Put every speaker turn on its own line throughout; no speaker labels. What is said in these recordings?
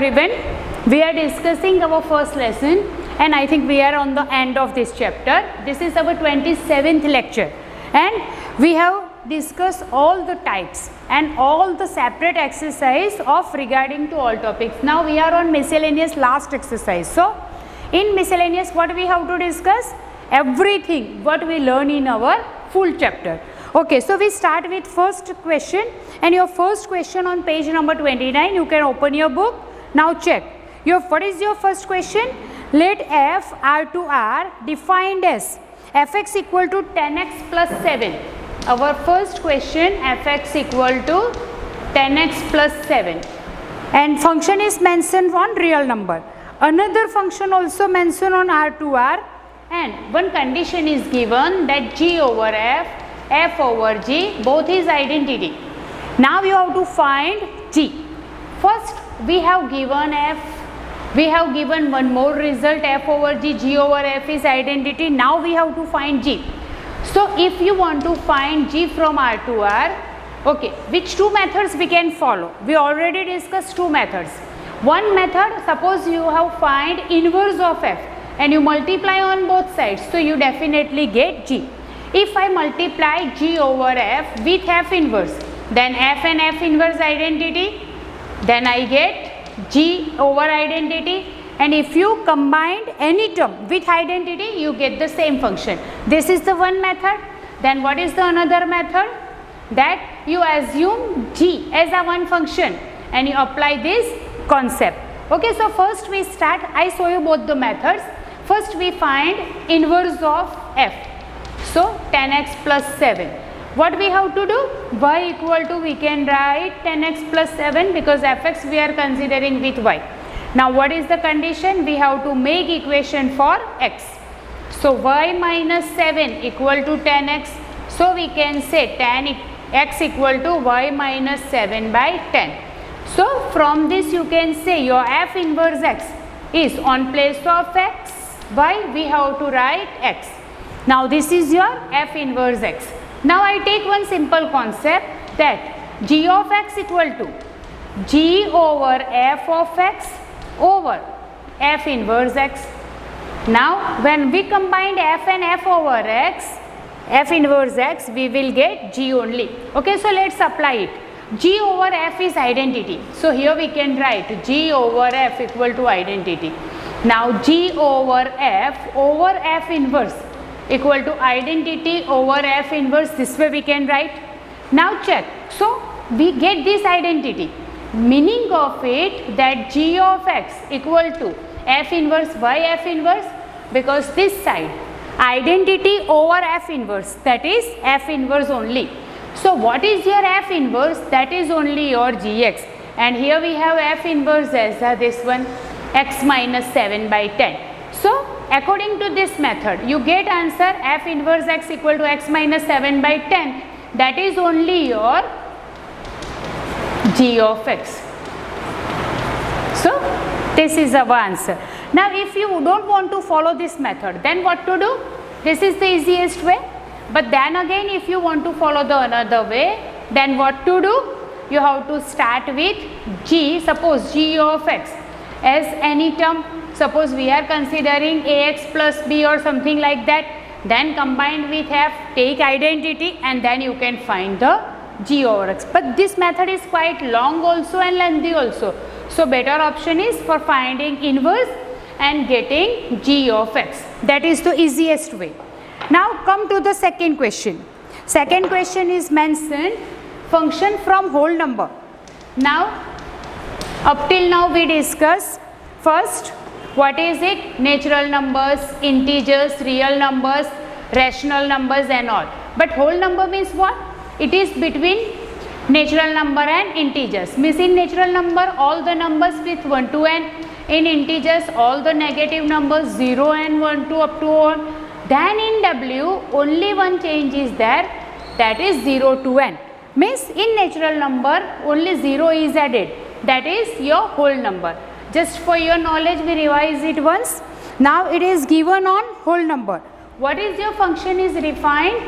everyone, we are discussing our first lesson and I think we are on the end of this chapter. This is our 27th lecture and we have discussed all the types and all the separate exercise of regarding to all topics. Now we are on miscellaneous last exercise. So in miscellaneous what we have to discuss? Everything what we learn in our full chapter. Okay, so we start with first question, and your first question on page number 29. You can open your book. Now check. What is your first question? Let f r to r defined as fx equal to 10x plus 7. Our first question, fx equal to 10x plus 7. And function is mentioned on real number. Another function also mentioned on r to r. And one condition is given that g over f over g, both is identity. Now you have to find g. First we have given f, we have given one more result, f over g over f is identity. Now we have to find g. So if you want to find g from r to r, okay, which two methods we can follow? We already discussed two methods. One method, suppose you have find inverse of f and you multiply on both sides, so you definitely get g. If I multiply g over f with f inverse, then f and f inverse identity, then I get g over identity, and if you combined any term with identity, you get the same function. This is the one method. Then what is the another method? That you assume g as a one function and you apply this concept. Okay, so first we start, I show you both the methods. First we find inverse of f. So 10x plus 7. What we have to do? Y equal to, we can write 10x plus 7 because fx we are considering with y. Now what is the condition? We have to make equation for x. So y minus 7 equal to 10x. So we can say 10x equal to y minus 7 by 10. So from this you can say your f inverse x is on place of x, y we have to write x. Now this is your f inverse x. Now I take one simple concept that g of x equal to g over f of x over f inverse x. Now when we combine f and f over x, f inverse x, we will get g only. Okay, so let's apply it. G over f is identity. So here we can write g over f equal to identity. Now g over f inverse equal to identity over f inverse, this way we can write. Now check. So we get this identity, meaning of it that g of x equal to f inverse. Why f inverse? Because this side identity over f inverse, that is f inverse only. So what is your f inverse? That is only your gx, and here we have f inverse as this one, x minus 7 by 10. So according to this method you get answer f inverse x equal to x minus 7 by 10, that is only your g of x. So this is our answer. Now if you don't want to follow this method, then what to do? This is the easiest way. But then again, if you want to follow the another way, then what to do? You have to start with g. Suppose g of x as any term. Suppose we are considering ax plus b or something like that. Then combined with f, take identity, and then you can find the g over x. But this method is quite long also and lengthy also. So better option is for finding inverse and getting g of x. That is the easiest way. Now come to the second question. Second question is mentioned function from whole number. Now up till now we discuss first what is it? Natural numbers, integers, real numbers, rational numbers and all. But whole number means what? It is between natural number and integers. Means in natural number all the numbers with 1 to n. In integers all the negative numbers 0 and 1 to up to 1. Then in W only one change is there, that is 0 to n. Means in natural number only 0 is added, that is your whole number. Just for your knowledge we revise it once. Now it is given on whole number. What is your function is defined?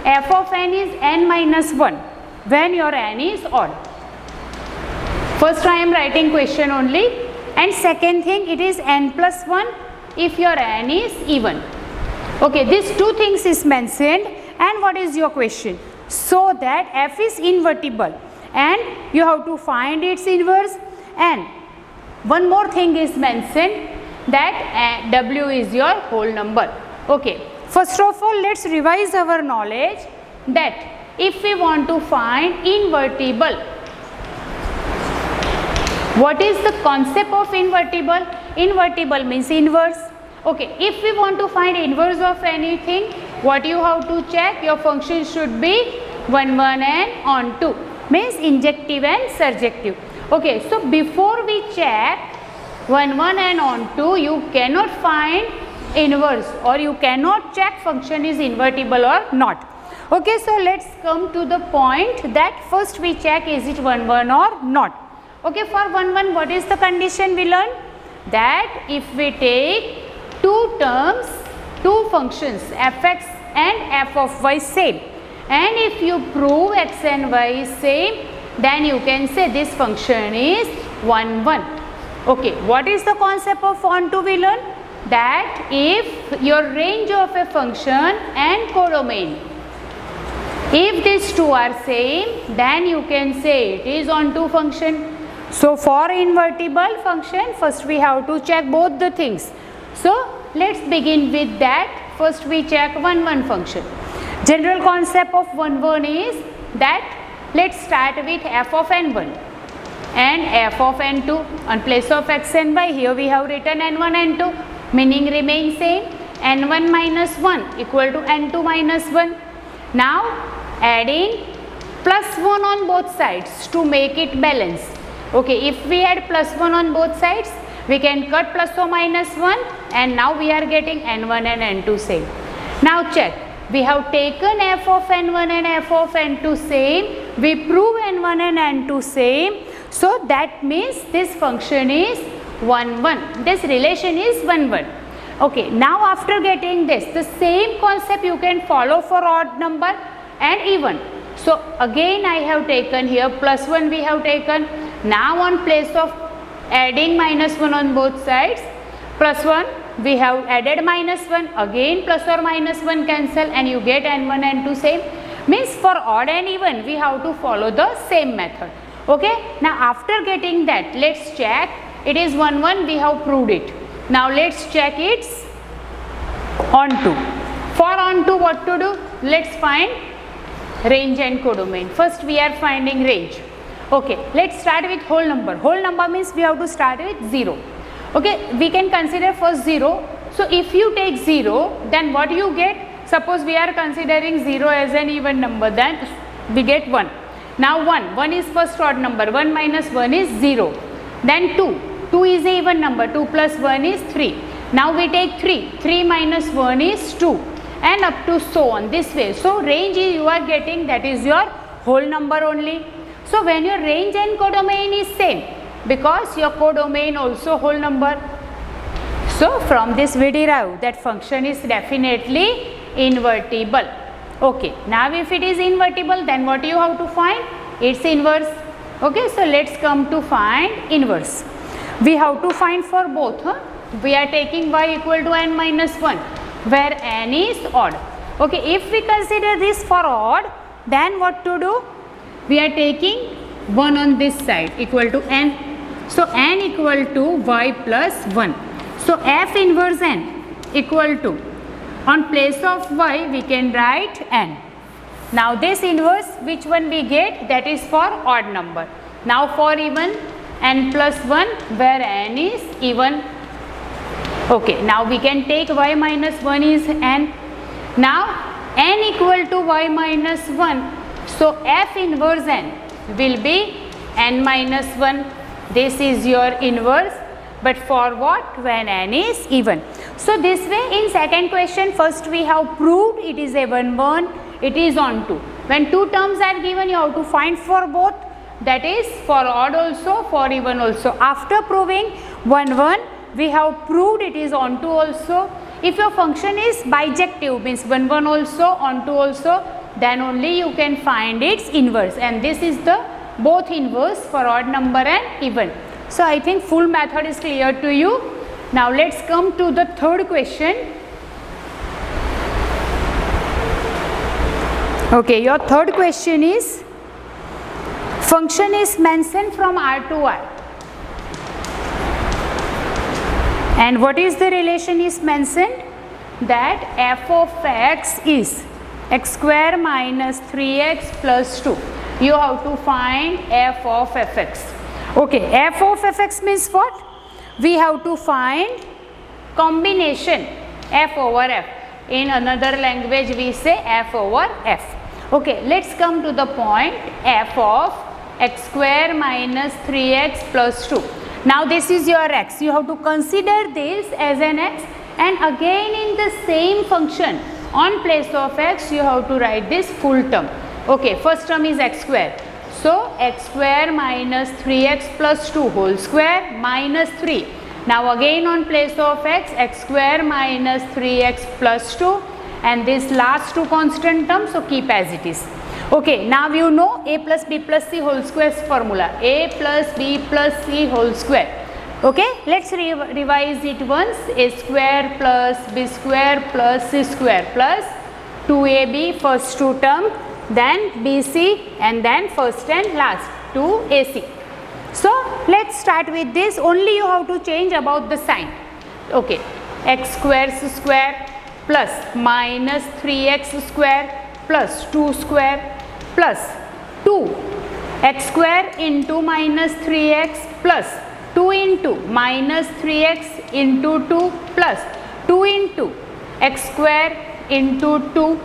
F of n is n minus 1 when your n is odd. First I am writing question only. and second thing, it is n plus 1 if your n is even. Okay, these two things is mentioned. And what is your question? So that f is invertible and you have to find its inverse, and one more thing is mentioned, that w is your whole number. Okay, first of all, let's revise our knowledge that if we want to find invertible, what is the concept of invertible? Invertible means inverse. Okay, if we want to find inverse of anything, what you have to check? Your function should be 1, 1 and onto, means injective and surjective. Okay, so before we check 1, 1 and onto, you cannot find inverse, or you cannot check function is invertible or not. Okay, so let's come to the point that first we check is it 1, 1 or not. Okay, for 1, 1, what is the condition we learn? That if we take two terms, two functions fx and f of y same, and if you prove x and y is same, then you can say this function is 1, 1. Okay, what is the concept of onto we learn? That if your range of a function and codomain, if these two are same, then you can say it is onto function. So for invertible function, first we have to check both the things. So let's begin with that. First we check 1, 1 function. General concept of 1, 1 is that let's start with f of n1 and f of n2. On place of x and y, here we have written n1 n2, meaning remains same. n1 minus 1 equal to n2 minus 1. Now adding plus 1 on both sides to make it balance. Okay, if we add plus 1 on both sides, we can cut plus or minus 1, and now we are getting n1 and n2 same. Now check, we have taken f of n1 and f of n2 same, we prove n1 and n2 same, so that means this function is 1, 1, this relation is 1, 1. Okay, now after getting this, the same concept you can follow for odd number and even. So again I have taken here plus 1 we have taken. Now on place of adding minus 1 on both sides, plus 1 we have added minus 1, again plus or minus 1 cancel and you get n1 and 2 same. Means for odd and even we have to follow the same method. Okay, now after getting that, let's check. It is 1, 1, we have proved it. Now let's check its onto. For onto what to do? Let's find range and codomain. First we are finding range. Okay, let's start with whole number. Whole number means we have to start with 0. Okay, we can consider first 0. So if you take 0, then what you get? Suppose we are considering 0 as an even number, then we get 1. Now 1 is first odd number, 1 minus 1 is 0. Then 2 is a even number, 2 plus 1 is 3. Now we take 3 minus 1 is 2, and up to so on, this way. So range is you are getting, that is your whole number only. So when your range and codomain is same, because your codomain also whole number. So from this we derive that function is definitely invertible. Okay, now if it is invertible, then what you have to find? Its inverse. Okay, so let's come to find inverse. We have to find for both. We are taking y equal to n minus 1, where n is odd. Okay, if we consider this for odd, then what to do? We are taking 1 on this side equal to n. So n equal to y plus 1. So f inverse n equal to, on place of y we can write n. Now this inverse, which one we get? That is for odd number. Now for even, n plus 1, where n is even. Okay, now we can take y minus 1 is n. Now n equal to y minus 1. So f inverse n will be n minus 1. This is your inverse. But for what? When n is even. So this way, in second question, first we have proved it is a 1, 1, it is onto. When two terms are given, you have to find for both. That is for odd also, for even also. After proving 1, 1, we have proved it is onto also. If your function is bijective, means 1, 1 also, onto also, then only you can find its inverse. And this is the both inverse for odd number and even. So I think full method is clear to you. Now let's come to the third question. Okay, your third question is, function is mentioned from R to R. And what is the relation is mentioned? That f of x is x square minus 3x plus 2. You have to find f of fx. Okay, f of fx means what? We have to find combination f over f. In another language we say f over f. Okay, let's come to the point, f of x square minus 3x plus 2. Now this is your x. You have to consider this as an x, and again in the same function on place of x you have to write this full term. Okay, first term is x square. So x square minus 3x plus 2 whole square minus 3. Now again on place of x square minus 3x plus 2, and this last two constant terms, so keep as it is. Okay, now you know a plus b plus c whole square's formula, a plus b plus c whole square. Okay, let's revise it once. A square plus b square plus c square plus 2ab first two term, then bc, and then first and last 2ac. So let's start with this. Only you have to change about the sign. Okay, x square square plus minus 3x square plus 2 square plus 2 x square into minus 3x plus 2 into minus 3x into 2 plus 2 into x square into 2.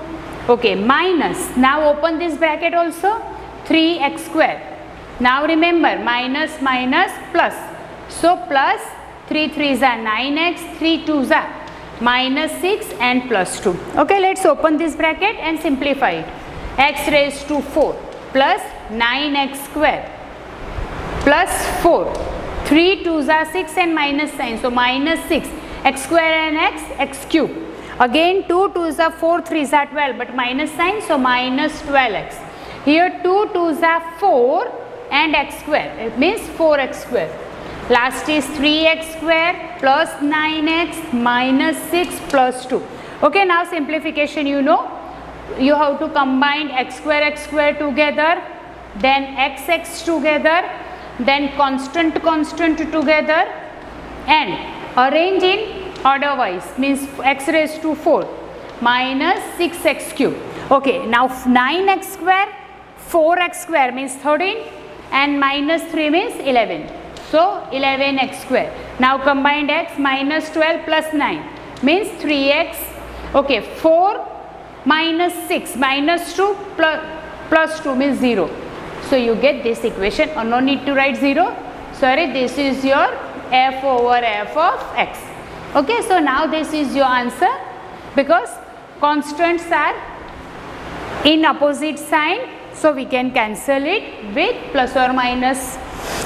Okay, minus, now open this bracket also, 3x square. Now remember, minus minus plus, so plus 3 3s are 9x, 3 2s are minus 6 and plus 2. Okay, let's open this bracket and simplify it. X raised to 4 plus 9x square plus 4. 3 2s are 6 and minus sign, so minus 6. X square and x cube. Again 2 2s are 4, 3s are 12, but minus sign, so minus 12x. Here 2 2s are 4 and x square, it means 4x square. Last is 3x square plus 9x minus 6 plus 2. Okay, now simplification, you know, you have to combine x square together, then x together, then constant together, and arrange in order wise, means x raised to 4 minus 6x cube. Okay, now 9x square, 4x square means 13, and minus 3 means 11. So 11x square. Now combined x minus 12 plus 9 means 3x. Okay, 4 minus 6 minus 2 plus 2 means 0. So you get this equation, or no need to write 0. Sorry, this is your f over f of x. Okay, so now this is your answer, because constants are in opposite sign, so we can cancel it with plus or minus.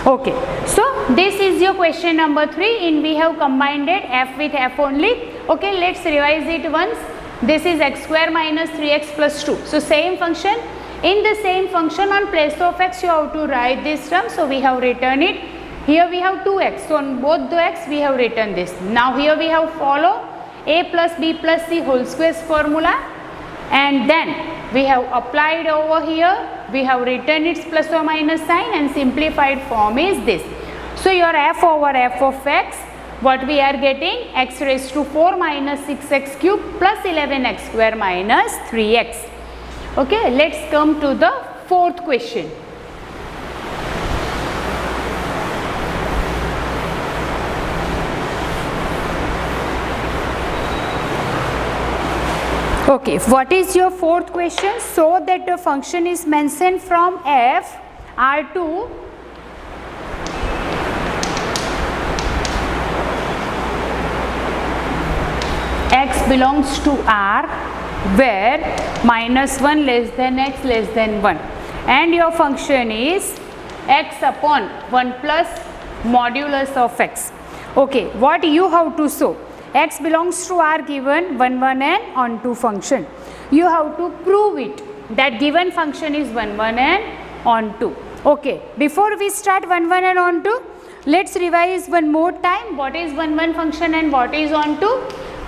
Okay, so this is your question number 3, in we have combined it f with f only. Okay, let's revise it once. This is x square minus 3x plus 2. So same function, in the same function on place of x you have to write this term, so we have written it. Here we have 2x, so on both the x we have written this. Now here we have follow a plus b plus c whole square's formula, and then we have applied over here, we have written its plus or minus sign, and simplified form is this. So your f over f of x, what we are getting, x raised to 4 minus 6x cube plus 11x square minus 3x. Okay, let's come to the fourth question. Okay, what is your fourth question? So that the function is mentioned from f R2 x belongs to R, where minus 1 less than x less than 1, and your function is x upon 1 plus modulus of x. Okay, what you have to show? X belongs to R given 1 1 and on 2 function. You have to prove it that given function is 1 1 and on 2. Okay, before we start 1 1 and on 2, let's revise one more time what is 1 1 function and what is onto.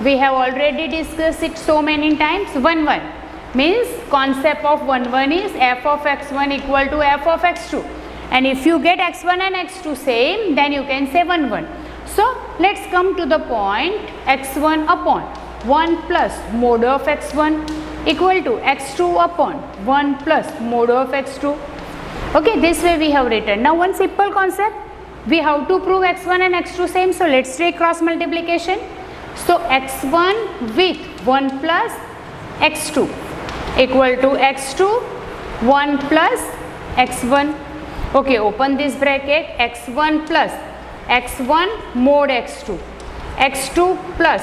We have already discussed it so many times. 1 1 means concept of 1 1 is f of x1 equal to f of x2, and if you get x1 and x2 same, then you can say 1 1. So let's come to the point x1 upon 1 plus mod of x1 equal to x2 upon 1 plus mod of x2. Okay, this way we have written. Now one simple concept, we have to prove x1 and x2 same, so let's take cross multiplication. So x1 with 1 plus x2 equal to x2 1 plus x1. Okay, open this bracket, x1 plus x1 mod x2, x2 plus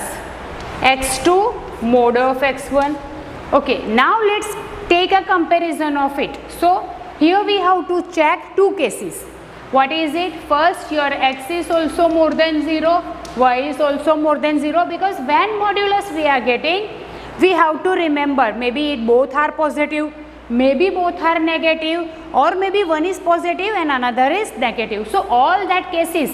x2 mod of x1. Okay, now let's take a comparison of it. So here we have to check two cases. What is it? First, your x is also more than 0, y is also more than 0, because when modulus we are getting, we have to remember maybe both are positive, maybe both are negative, or maybe one is positive and another is negative. So all that cases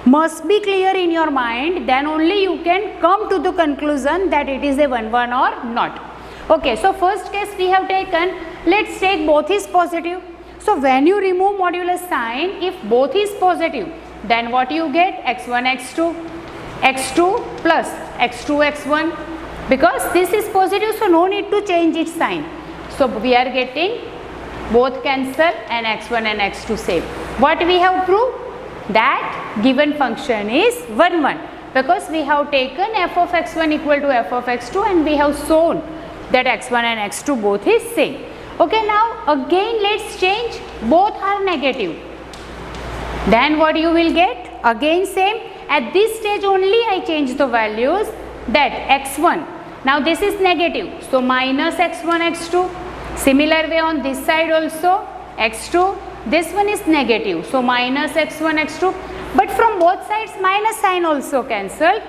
must be clear in your mind, then only you can come to the conclusion that it is a 1 1 or not. Okay, so first case we have taken, let's take both is positive. So when you remove modulus sign, if both is positive, then what you get? x1 x2, x2 plus x2 x1, because this is positive, so no need to change its sign. So we are getting both cancel and x1 and x2 same. What we have proved? That given function is 1 1, because we have taken f of x1 equal to f of x2 and we have shown that x1 and x2 both is same. Okay, now again let's change, both are negative. Then what you will get? Again same. At this stage only I change the values, that x1. Now this is negative, so minus x1 x2. Similar way on this side also, x2. This one is negative, so minus x1 x2, but from both sides minus sign also cancelled.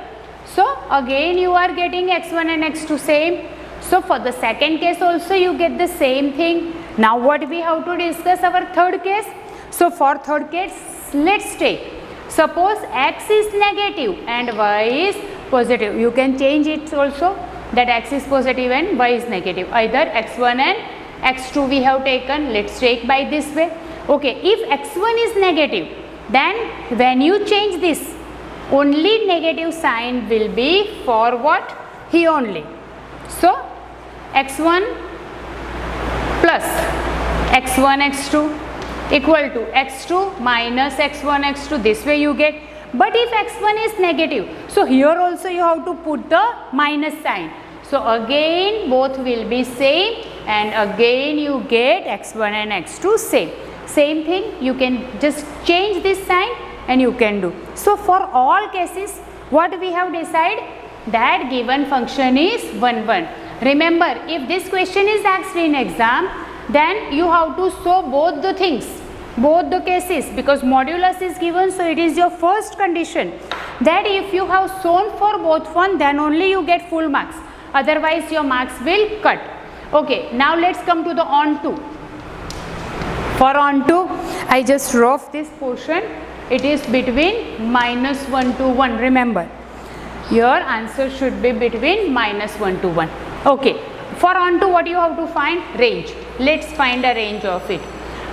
So again you are getting x1 and x2 same. So for the second case also you get the same thing. Now what we have to discuss our third case. So for third case, let's take, suppose x is negative and y is positive. You can change it also, that x is positive and y is negative. Either x1 and x2 we have taken, let's take by this way. Okay, if x1 is negative, then when you change this, only negative sign will be for what? Here only. So x1 plus x1 x2 equal to x2 minus x1 x2, this way you get. But if x1 is negative, so here also you have to put the minus sign. So again both will be same, and again you get x1 and x2 same. Same thing, you can just change this sign and you can do. So for all cases, what we have decided? That given function is 1 1. Remember, if this question is asked in exam, then you have to show both the things, both the cases, because modulus is given, so it is your first condition, that if you have shown for both one, then only you get full marks, otherwise your marks will cut. Okay, now let's come to the onto. For onto, I just wrote this portion, it is between minus 1 to 1, remember. Your answer should be between minus 1 to 1. Okay, for onto what you have to find? Range. Let's find a range of it.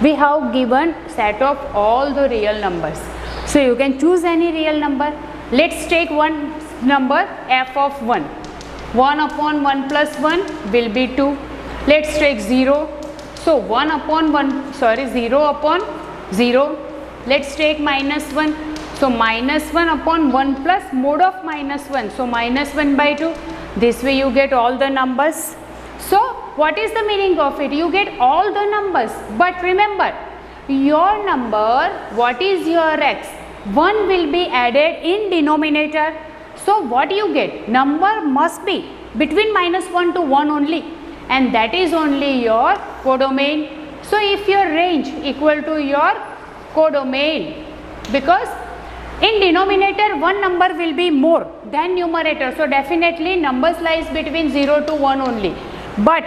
We have given set of all the real numbers. So you can choose any real number. Let's take one number f of 1. 1 upon 1 plus 1 will be 2. Let's take 0. So 0 upon 0. Let's take minus 1. So minus 1 upon 1 plus mod of minus 1. So minus 1 by 2. This way you get all the numbers. So what is the meaning of it? You get all the numbers. But remember, your number, what is your x? 1 will be added in denominator. So what you get? Number must be between minus 1 to 1 only. And that is only your codomain. So if your range equal to your codomain, because in denominator one number will be more than numerator, so definitely numbers lies between 0 to 1 only. But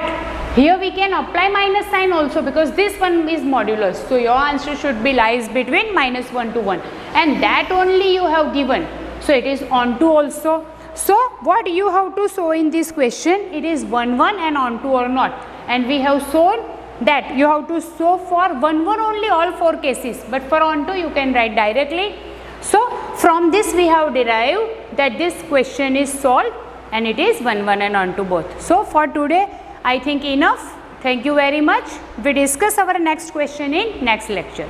here we can apply minus sign also, because this one is modulus, so your answer should be lies between minus 1 to 1. and that only you have given. So it is onto also. So what you have to show in this question, it is 1 1 and onto or not, and we have shown that you have to show for 1 1 only all 4 cases, but for onto you can write directly. So from this we have derived that this question is solved and it is 1 1 and onto both. So for today I think enough. Thank you very much. We discuss our next question in next lecture.